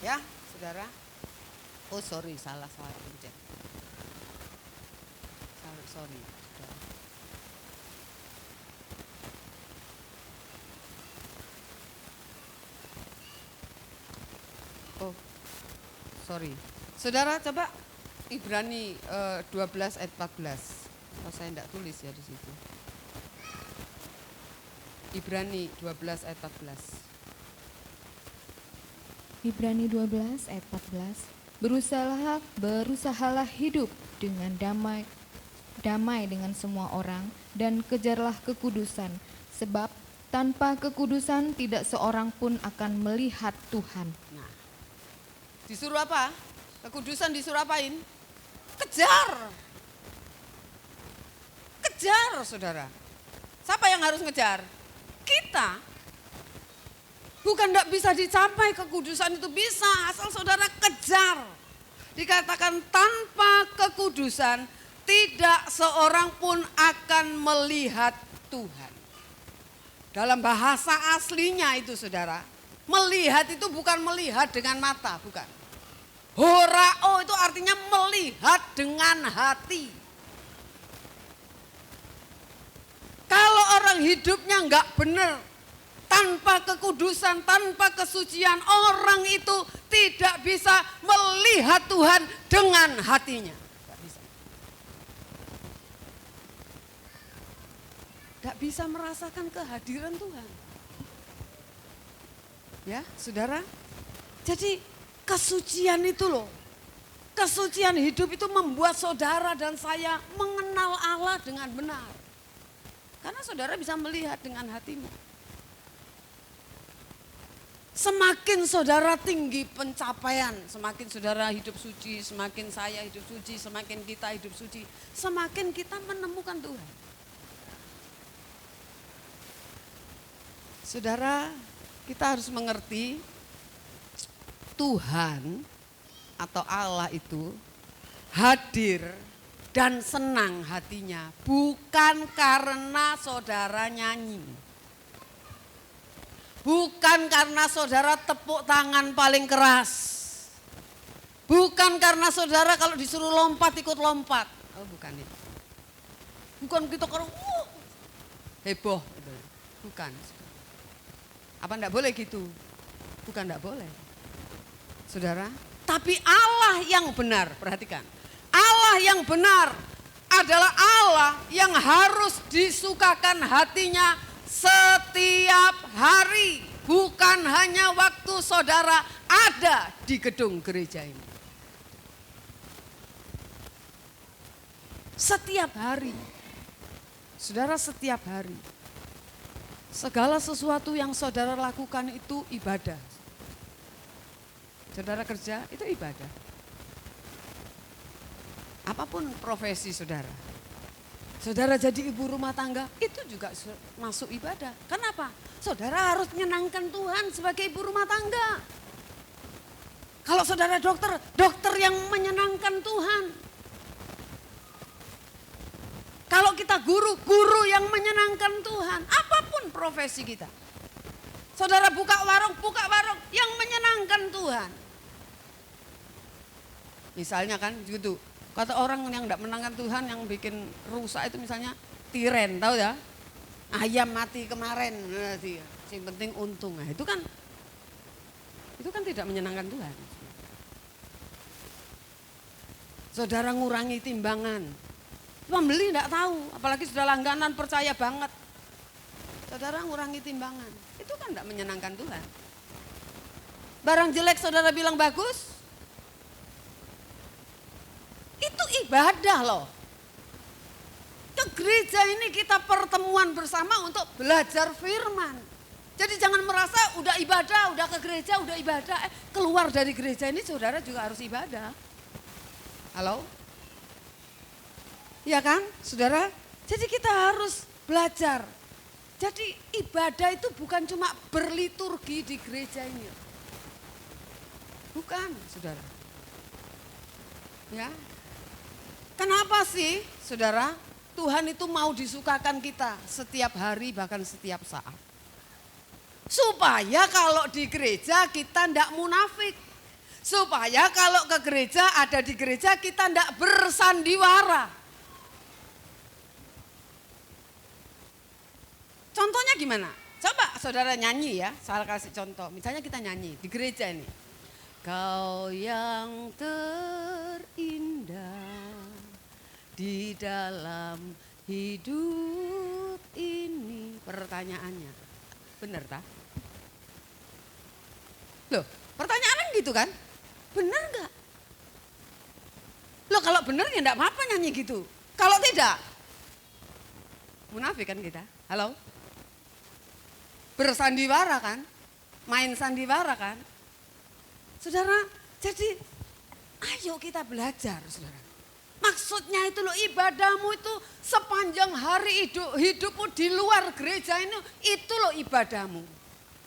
Ya saudara. Oh sorry salah pencet. Sorry. Oh, sorry. Saudara coba Ibrani 12 ayat 14. Oh, saya enggak tulis ya di situ. Ibrani 12 ayat 14. Ibrani 12 ayat 14. Berusahalah hidup dengan damai damai dengan semua orang, dan kejarlah kekudusan, sebab tanpa kekudusan tidak seorang pun akan melihat Tuhan. Nah, disuruh apa? Kekudusan disuruh apain? Kejar. Kejar, saudara. Siapa yang harus ngejar? Kita. Bukan tidak bisa dicapai, kekudusan itu bisa, asal saudara kejar. Dikatakan tanpa kekudusan, tidak seorang pun akan melihat Tuhan. Dalam bahasa aslinya itu saudara, melihat itu bukan melihat dengan mata, bukan. Horao itu artinya melihat dengan hati. Kalau orang hidupnya enggak benar, tanpa kekudusan, tanpa kesucian, orang itu tidak bisa melihat Tuhan dengan hatinya. Tidak bisa. Tidak bisa merasakan kehadiran Tuhan. Ya, saudara. Jadi kesucian itu loh. Kesucian hidup itu membuat saudara dan saya mengenal Allah dengan benar. Karena saudara bisa melihat dengan hatimu. Semakin saudara tinggi pencapaian, semakin saudara hidup suci, semakin saya hidup suci, semakin kita hidup suci, semakin kita menemukan Tuhan. Saudara, kita harus mengerti Tuhan atau Allah itu hadir dan senang hatinya bukan karena saudara nyanyi. Bukan karena saudara tepuk tangan paling keras. Bukan karena saudara kalau disuruh lompat ikut lompat. Oh bukan itu. Bukan kita kalau heboh. Gitu. Bukan. Apa enggak boleh gitu? Bukan enggak boleh. Saudara. Tapi Allah yang benar, perhatikan. Allah yang benar adalah Allah yang harus disukakan hatinya setiap hari, bukan hanya waktu saudara ada di gedung gereja ini. Setiap hari, saudara setiap hari. Segala sesuatu yang saudara lakukan itu ibadah. Saudara kerja itu ibadah. Apapun profesi saudara. Saudara jadi ibu rumah tangga, itu juga masuk ibadah. Kenapa? Saudara harus menyenangkan Tuhan sebagai ibu rumah tangga. Kalau saudara dokter, dokter yang menyenangkan Tuhan. Kalau kita guru, guru yang menyenangkan Tuhan. Apapun profesi kita. Saudara buka warung yang menyenangkan Tuhan. Misalnya kan gitu. Kata orang yang tidak menangkan Tuhan yang bikin rusak itu misalnya tiren, tahu ya? Ayam mati kemarin, yang penting untung. Nah, itu kan tidak menyenangkan Tuhan. Saudara ngurangi timbangan. Pembeli tidak tahu, apalagi sudah langganan percaya banget. Saudara ngurangi timbangan, itu kan tidak menyenangkan Tuhan. Barang jelek saudara bilang bagus, itu ibadah loh. Ke gereja ini kita pertemuan bersama untuk belajar firman. Jadi jangan merasa udah ibadah, udah ke gereja, udah ibadah. Keluar dari gereja ini saudara juga harus ibadah. Halo? Ya kan saudara? Jadi kita harus belajar. Jadi ibadah itu bukan cuma berliturgi di gereja ini. Bukan saudara. Ya. Kenapa sih saudara Tuhan itu mau disukakan kita setiap hari bahkan setiap saat. Supaya kalau di gereja kita tidak munafik. Supaya kalau ke gereja ada di gereja kita tidak bersandiwara. Contohnya gimana? Coba saudara nyanyi ya, saya kasih contoh. Misalnya kita nyanyi di gereja ini. Kau yang terindah di dalam hidup ini. Pertanyaannya, benar tak? Loh, pertanyaannya gitu kan? Benar gak? Loh kalau benar ya enggak apa-apa nyanyi gitu. Kalau tidak, munafik kan kita. Halo? Bersandiwara kan? Main sandiwara kan? Saudara, jadi ayo kita belajar, saudara. Maksudnya itu loh, ibadahmu itu sepanjang hari hidupmu di luar gereja ini, itu loh ibadahmu.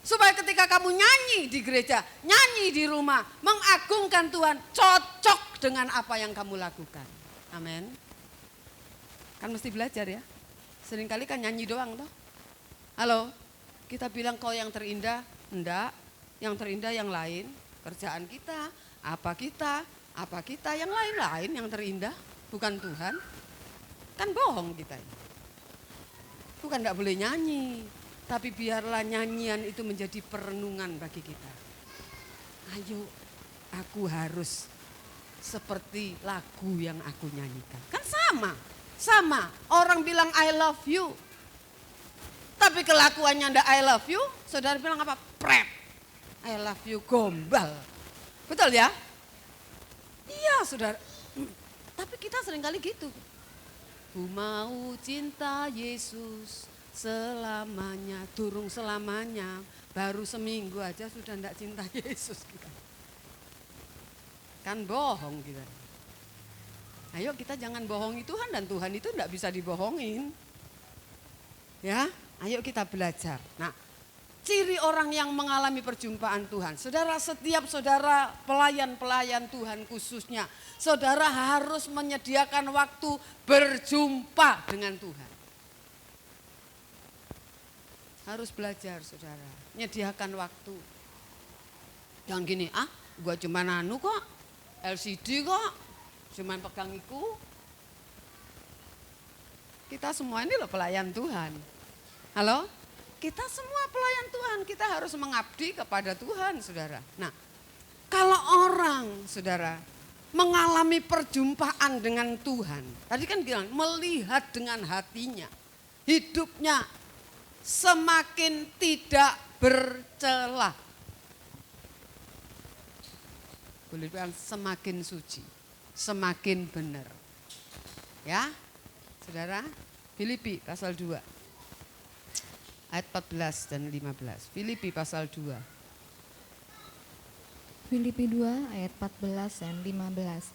Supaya ketika kamu nyanyi di gereja, nyanyi di rumah, mengagungkan Tuhan, cocok dengan apa yang kamu lakukan. Amin. Kan mesti belajar ya. Seringkali kan nyanyi doang toh. Halo, kita bilang kau yang terindah, enggak. Yang terindah yang lain, kerjaan kita, apa kita, yang lain-lain yang terindah, bukan Tuhan. Kan bohong kita ini. Bukan enggak boleh nyanyi, tapi biarlah nyanyian itu menjadi perenungan bagi kita. Ayo, aku harus seperti lagu yang aku nyanyikan. Kan sama. Orang bilang I love you, tapi kelakuannya enggak I love you, saudara bilang apa? Prep. I love you gombal. Betul ya? Iya saudara, tapi kita seringkali gitu. Ku mau cinta Yesus selamanya, durung selamanya, baru seminggu aja sudah enggak cinta Yesus kita. Kan bohong kita. Ayo kita jangan bohongi Tuhan, dan Tuhan itu enggak bisa dibohongin. Ya, ayo kita belajar. Nah, ciri orang yang mengalami perjumpaan Tuhan. Saudara, setiap saudara pelayan-pelayan Tuhan khususnya, saudara harus menyediakan waktu berjumpa dengan Tuhan. Harus belajar saudara, menyediakan waktu. Jangan gini, gua cuma nanu kok, LCD kok, cuman pegang iku. Kita semua ini loh pelayan Tuhan. Halo? Kita semua pelayan Tuhan, kita harus mengabdi kepada Tuhan, saudara. Nah, kalau orang, saudara, mengalami perjumpaan dengan Tuhan, tadi kan bilang melihat dengan hatinya, hidupnya semakin tidak bercela. Boleh bilang semakin suci, semakin benar. Ya, saudara, Filipi pasal 2. Ayat 14 dan 15. Filipi pasal 2. Filipi 2 ayat 14 dan 15.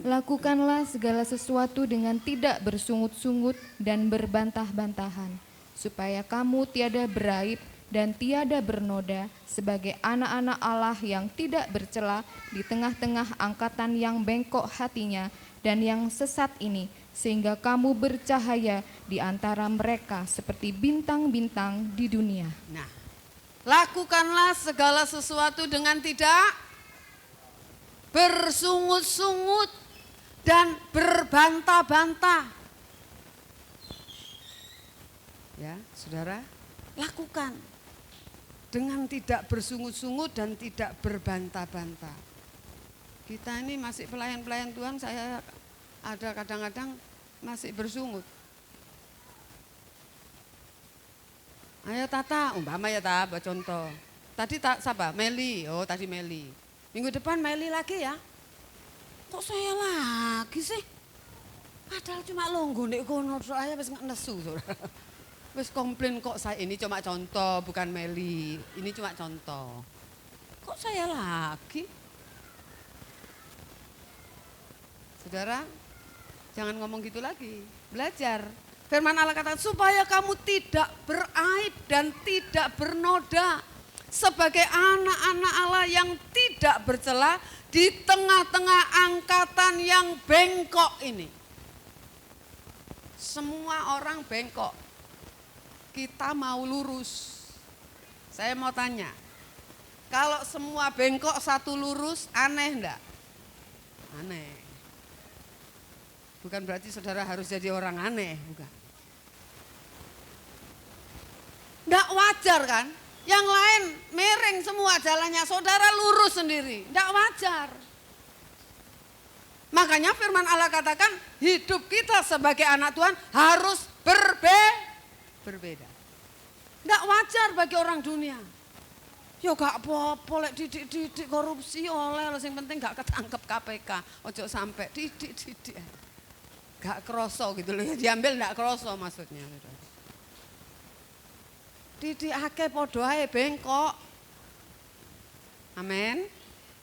Lakukanlah segala sesuatu dengan tidak bersungut-sungut dan berbantah-bantahan, supaya kamu tiada beraib dan tiada bernoda sebagai anak-anak Allah yang tidak bercela di tengah-tengah angkatan yang bengkok hatinya dan yang sesat ini, sehingga kamu bercahaya di antara mereka seperti bintang-bintang di dunia. Nah, lakukanlah segala sesuatu dengan tidak bersungut-sungut dan berbantah-bantah. Ya, saudara, lakukan dengan tidak bersungut-sungut dan tidak berbantah-bantah. Kita ini masih pelayan-pelayan Tuhan, saya ada kadang-kadang masih bersungut. Ayo Tata, umpama ya Ta, buat contoh. Tadi siapa? Meli, tadi Meli. Minggu depan Meli lagi ya. Kok saya lagi sih? Padahal cuma longgo nek kono, saya wis nesu, Saudara. Wis komplain kok saya, ini cuma contoh, bukan Meli. Ini cuma contoh. Kok saya lagi? Saudara, jangan ngomong gitu lagi, belajar. Firman Allah kata supaya kamu tidak beraib dan tidak bernoda sebagai anak-anak Allah yang tidak bercela di tengah-tengah angkatan yang bengkok ini. Semua orang bengkok, kita mau lurus. Saya mau tanya, kalau semua bengkok satu lurus, aneh enggak? Aneh. Bukan berarti saudara harus jadi orang aneh, bukan. Enggak wajar kan? Yang lain miring semua jalannya, saudara lurus sendiri. Enggak wajar. Makanya firman Allah katakan hidup kita sebagai anak Tuhan harus berbeda. Enggak wajar bagi orang dunia. Ya gak apa-apa lek didik korupsi oleh, yang penting gak ketangkep KPK. Ojo sampai didik. gak kroso gitu loh, diambil gak kroso maksudnya. Didikake padha ae bengkok. Amin.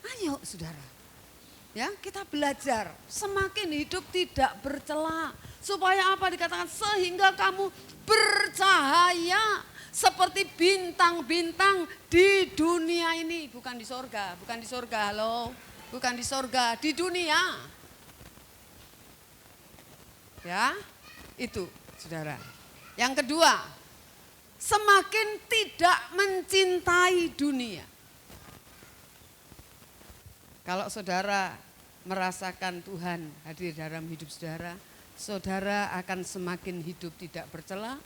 Ayo saudara. Ya, kita belajar semakin hidup tidak bercela. Supaya apa dikatakan? Sehingga kamu bercahaya seperti bintang-bintang di dunia ini. Bukan di sorga, bukan di sorga, halo. Bukan di sorga, di dunia. Ya, itu saudara. Yang kedua, semakin tidak mencintai dunia. Kalau saudara merasakan Tuhan hadir dalam hidup saudara, saudara akan semakin hidup tidak bercela,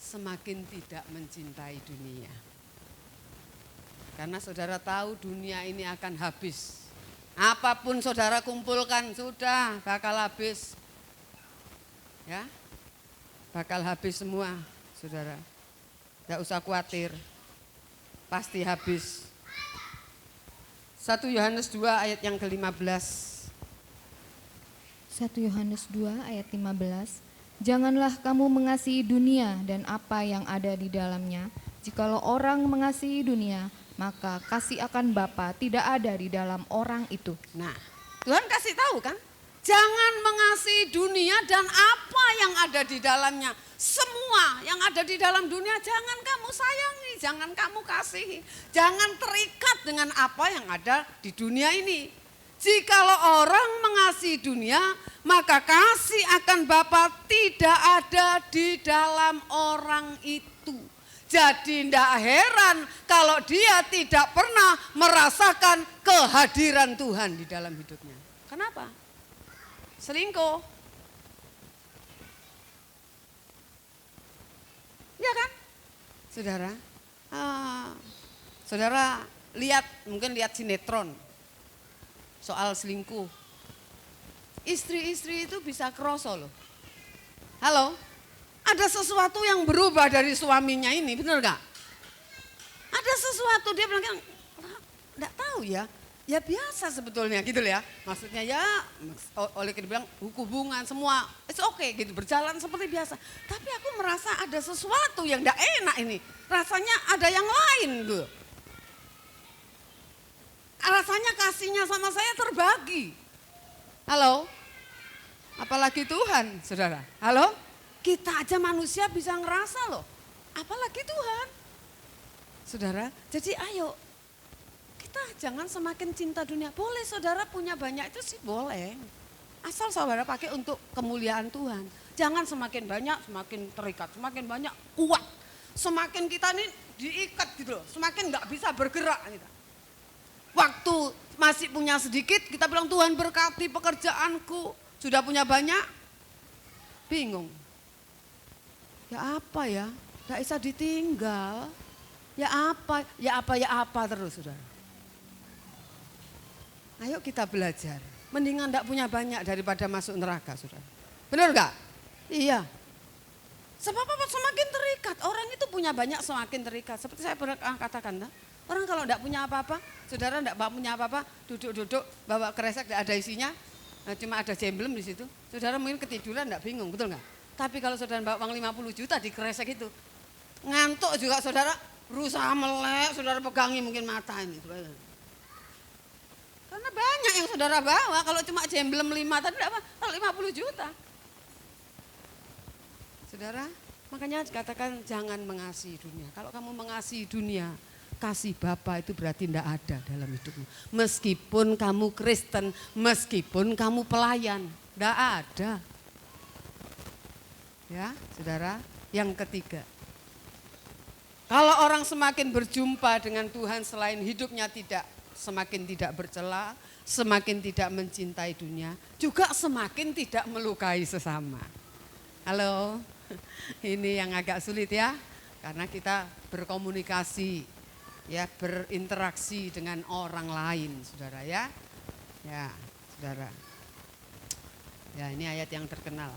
semakin tidak mencintai dunia. Karena saudara tahu dunia ini akan habis. Apapun saudara kumpulkan sudah bakal habis. Ya, bakal habis semua, saudara. Tidak usah khawatir, pasti habis. 1 Yohanes 2 ayat yang ke-15. 1 Yohanes 2 ayat 15. Janganlah kamu mengasihi dunia dan apa yang ada di dalamnya. Jikalau orang mengasihi dunia, maka kasih akan Bapa tidak ada di dalam orang itu. Nah, Tuhan kasih tahu kan? Jangan mengasihi dunia dan apa yang ada di dalamnya. Semua yang ada di dalam dunia jangan kamu sayangi, jangan kamu kasihi. Jangan terikat dengan apa yang ada di dunia ini. Jikalau orang mengasihi dunia, maka kasih akan Bapa tidak ada di dalam orang itu. Jadi tidak heran kalau dia tidak pernah merasakan kehadiran Tuhan di dalam hidupnya. Kenapa? Selingkuh. Ya kan? Saudara, saudara mungkin lihat sinetron soal selingkuh. Istri-istri itu bisa kroso loh. Halo, ada sesuatu yang berubah dari suaminya ini, benar gak? Ada sesuatu, dia bilang, enggak tahu ya. Ya biasa sebetulnya gitu ya. Maksudnya ya oleh kita bilang hubungan semua it's okay gitu, berjalan seperti biasa. Tapi aku merasa ada sesuatu yang enggak enak ini. Rasanya ada yang lain gitu. Rasanya kasihnya sama saya terbagi. Halo? Apalagi Tuhan, saudara. Halo? Kita aja manusia bisa ngerasa loh. Apalagi Tuhan. Saudara, jadi ayo. Kita jangan semakin cinta dunia. Boleh saudara punya banyak itu sih boleh. Asal saudara pakai untuk kemuliaan Tuhan. Jangan semakin banyak, semakin terikat. Semakin banyak, kuat. Semakin kita nih diikat gitu loh. Semakin gak bisa bergerak. Gitu. Waktu masih punya sedikit, kita bilang Tuhan berkati pekerjaanku. Sudah punya banyak, bingung. Ya apa ya, gak bisa ditinggal. Ya apa terus saudara. Ayo kita belajar. Mendingan enggak punya banyak daripada masuk neraka, saudara. Benar enggak? Iya. Sebab apa? Semakin terikat. Orang itu punya banyak semakin terikat. Seperti saya pernah katakan. Orang kalau enggak punya apa-apa, saudara enggak punya apa-apa, duduk-duduk, bawa kresek enggak ada isinya, cuma ada jemblem di situ. Saudara mungkin ketiduran enggak bingung, betul enggak? Tapi kalau saudara bawa uang 50 juta di kresek itu, ngantuk juga saudara, berusaha melek, saudara pegangi mungkin mata ini. Karena banyak yang saudara bawa, kalau cuma jemblem 5 tadi apa? Kalau 50 juta. Saudara, makanya dikatakan jangan mengasihi dunia. Kalau kamu mengasihi dunia, kasih Bapa itu berarti tidak ada dalam hidupmu. Meskipun kamu Kristen, meskipun kamu pelayan, tidak ada. Ya, saudara, yang ketiga. Kalau orang semakin berjumpa dengan Tuhan selain hidupnya semakin tidak bercela, semakin tidak mencintai dunia, juga semakin tidak melukai sesama. Halo, ini yang agak sulit ya, karena kita berkomunikasi, ya berinteraksi dengan orang lain, saudara ya. Ya, saudara. Ya ini ayat yang terkenal.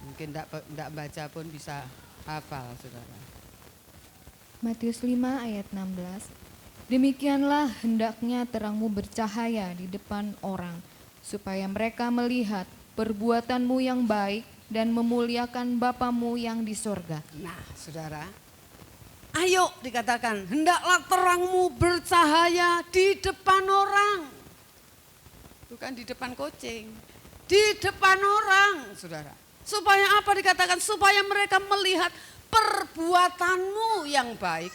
Mungkin enggak baca pun bisa hafal, saudara. Matius 5 ayat 16. Demikianlah hendaknya terangmu bercahaya di depan orang, supaya mereka melihat perbuatanmu yang baik dan memuliakan Bapamu yang di sorga. Nah, saudara, ayo dikatakan, hendaklah terangmu bercahaya di depan orang. Bukan di depan kucing, di depan orang, saudara. Supaya apa dikatakan? Supaya mereka melihat perbuatanmu yang baik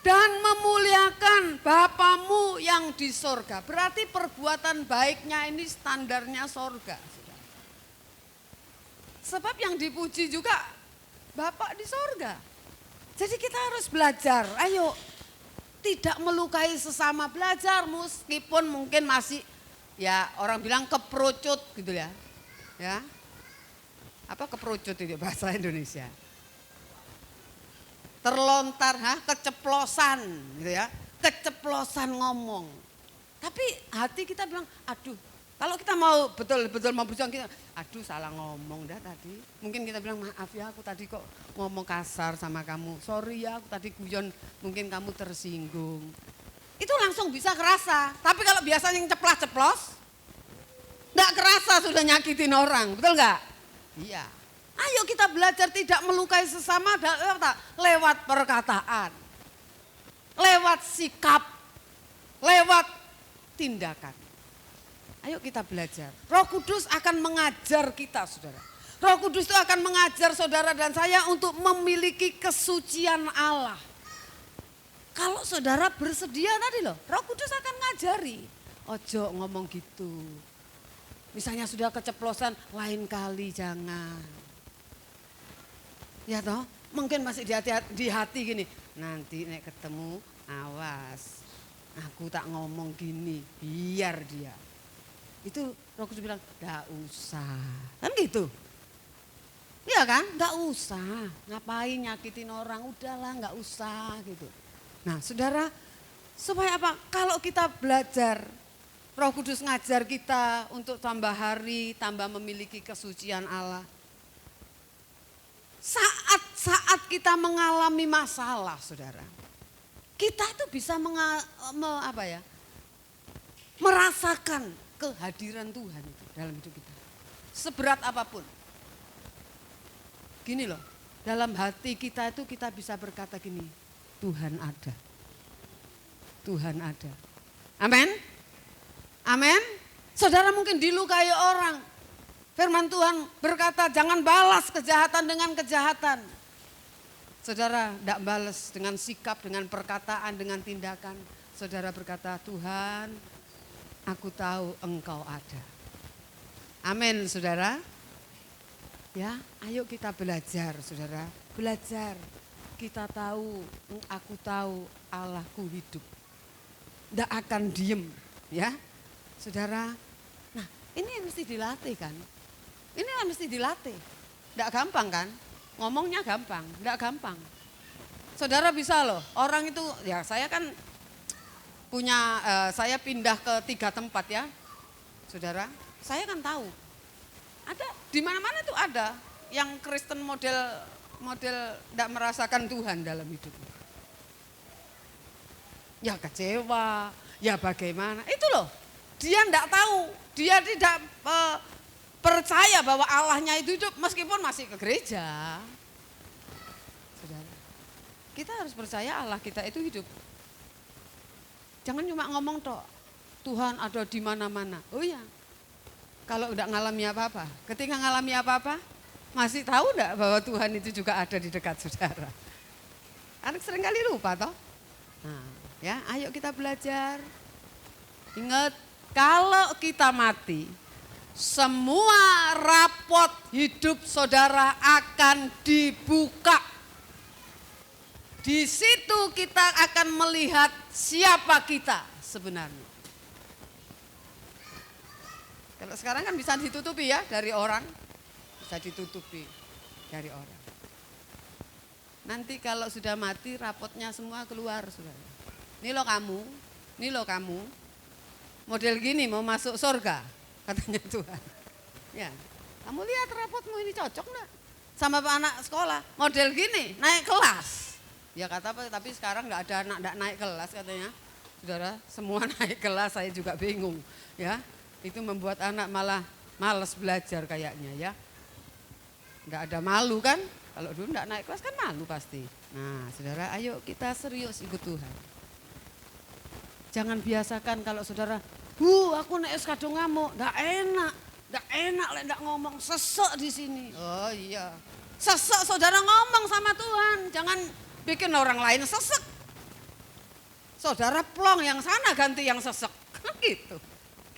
dan memuliakan Bapamu yang di sorga. Berarti perbuatan baiknya ini standarnya sorga. Saudara. Sebab yang dipuji juga Bapak di sorga. Jadi kita harus belajar, ayo tidak melukai sesama, belajar meskipun mungkin masih ya orang bilang keperucut gitu ya. Ya. Apa keperucut itu bahasa Indonesia? Terlontar, keceplosan gitu ya. Keceplosan ngomong. Tapi hati kita bilang, aduh, kalau kita mau betul-betul mau berjuang kita, aduh salah ngomong dah tadi. Mungkin kita bilang, maaf ya aku tadi kok ngomong kasar sama kamu. Sorry ya aku tadi guyon, mungkin kamu tersinggung. Itu langsung bisa kerasa. Tapi kalau biasanya yang ceplas-ceplos, enggak kerasa sudah nyakitin orang, betul enggak? Iya. Ayo kita belajar tidak melukai sesama lewat perkataan, lewat sikap, lewat tindakan. Ayo kita belajar. Roh Kudus akan mengajar kita, saudara. Roh Kudus itu akan mengajar saudara dan saya untuk memiliki kesucian Allah. Kalau saudara bersedia tadi loh, Roh Kudus akan ngajari. Ojo ngomong gitu. Misalnya sudah keceplosan, lain kali jangan. Ya toh, mungkin masih di hati gini. Nanti nek ketemu, awas. Aku tak ngomong gini, biar dia. Itu Roh Kudus bilang, gak usah. Kan gitu. Iya kan, gak usah. Ngapain nyakitin orang, udahlah gak usah gitu. Nah saudara, supaya apa? Kalau kita belajar, Roh Kudus ngajar kita untuk tambah hari, tambah memiliki kesucian Allah. Saat-saat kita mengalami masalah, saudara, kita itu bisa merasakan kehadiran Tuhan itu dalam hidup kita. Seberat apapun. Gini loh, dalam hati kita itu kita bisa berkata gini, Tuhan ada. Tuhan ada. Amin. Amin. Saudara mungkin dilukai orang. Firman Tuhan berkata jangan balas kejahatan dengan kejahatan. Saudara tidak balas dengan sikap, dengan perkataan, dengan tindakan. Saudara berkata Tuhan aku tahu engkau ada. Amin saudara. Ya ayo kita belajar saudara. Belajar. Kita tahu, aku tahu Allahku hidup. Tidak akan diem ya. Saudara, nah ini mesti dilatih kan. Ini mesti dilatih. Tidak gampang kan? Ngomongnya gampang, tidak gampang. Saudara bisa loh, orang itu ya saya kan punya, saya pindah ke 3 tempat ya. Saudara, saya kan tahu. Ada, di mana-mana tuh ada yang Kristen model tidak merasakan Tuhan dalam hidupnya. Ya kecewa, ya bagaimana, itu loh. Dia tidak tahu, dia tidak percaya bahwa Allahnya itu hidup meskipun masih ke gereja. Saudara, kita harus percaya Allah kita itu hidup. Jangan cuma ngomong toh, Tuhan ada di mana-mana. Oh iya, kalau udah ngalami apa-apa, ketika ngalami apa-apa, masih tahu enggak bahwa Tuhan itu juga ada di dekat saudara. Anak seringkali lupa toh. Nah, ya, ayo kita belajar. Ingat, kalau kita mati, semua rapot hidup saudara akan dibuka. Di situ kita akan melihat siapa kita sebenarnya. Kalau sekarang kan bisa ditutupi ya dari orang. Bisa ditutupi dari orang. Nanti kalau sudah mati rapotnya semua keluar saudara. Ini loh kamu. Model gini mau masuk surga. Katanya Tuhan. Ya, kamu lihat rapotmu ini cocok enggak? Sama anak sekolah, model gini, naik kelas. Ya kata apa, tapi sekarang enggak ada anak enggak naik kelas katanya. Saudara, semua naik kelas, saya juga bingung. Ya, Itu membuat anak malah males belajar kayaknya ya. Enggak ada malu kan? Kalau dulu enggak naik kelas kan malu pasti. Nah saudara, ayo kita serius ikut Tuhan. Jangan biasakan kalau saudara, aku naik kadung ngamuk, enggak enak enggak ngomong, sesek di sini. Oh iya, sesek saudara ngomong sama Tuhan, jangan bikin orang lain sesek. Saudara plong yang sana ganti yang sesek, gitu.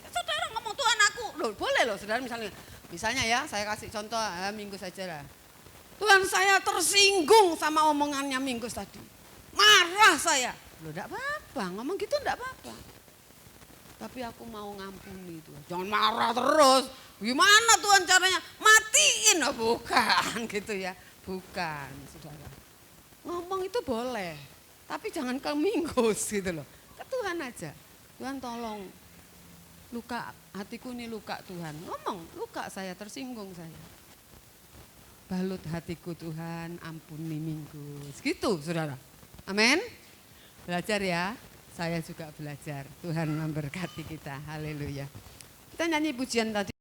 Saudara ngomong Tuhan aku, loh boleh loh saudara misalnya ya saya kasih contoh Minggu saja lah. Tuhan saya tersinggung sama omongannya Minggu tadi, marah saya. Loh enggak apa-apa, ngomong gitu enggak apa-apa. Tapi aku mau ngampuni Tuhan, jangan marah terus. Gimana Tuhan caranya? Matiin, oh bukan gitu ya, bukan saudara. Ngomong itu boleh, tapi jangan ke Minggus gitu loh. Ke Tuhan aja, Tuhan tolong. Luka hatiku ini luka Tuhan, ngomong luka saya, tersinggung saya. Balut hatiku Tuhan, ampuni Minggus, gitu saudara. Amin. Belajar ya, saya juga belajar. Tuhan memberkati kita, haleluya. Kita nyanyi pujian tadi.